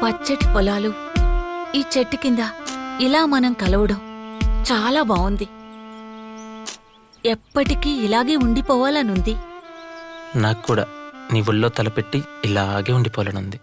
పచ్చటి పొలాలు, ఈ చెట్టు కింద ఇలా మనం కలవడం చాలా బావుంది. ఎప్పటికీ ఇలాగే ఉండిపోవాలనుంది. నాకు కూడా నీ ఒళ్ళో తలపెట్టి ఇలాగే ఉండిపోవాలనుంది.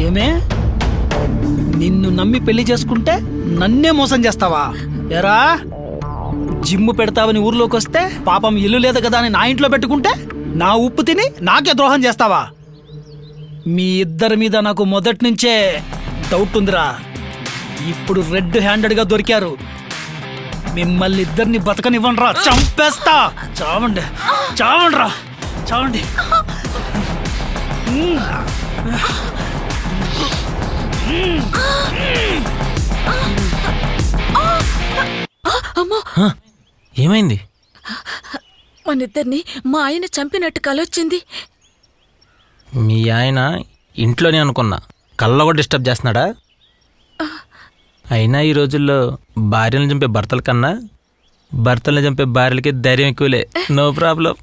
ఏమే, నిన్ను నమ్మి పెళ్లి చేసుకుంటే నన్నే మోసం చేస్తావా? ఎరా, జిమ్ము పెడతావని ఊర్లోకి వస్తే పాపం ఇల్లు లేదు కదా అని నా ఇంట్లో పెట్టుకుంటే నా ఉప్పు తిని నాకే ద్రోహం చేస్తావా? మీ ఇద్దరి మీద నాకు మొదటి నుంచే డౌట్ ఉందిరా. ఇప్పుడు రెడ్ హ్యాండెడ్గా దొరికారు. మిమ్మల్ని ఇద్దరిని బతకనివ్వనరా, చంపేస్తా. చావండి, చావండిరా, చావండి. అమ్మో, ఏమైంది? మనిద్దరిని మా ఆయన చంపినట్టు కలొచ్చింది. మీ ఆయన ఇంట్లోనే అనుకున్నా, కళ్ళ కూడా డిస్టర్బ్ చేస్తున్నాడా? అయినా ఈ రోజుల్లో భార్యలను చంపే భర్తల కన్నా భర్తలను చంపే భార్యలకి ధైర్యం ఎక్కువలే. No problem.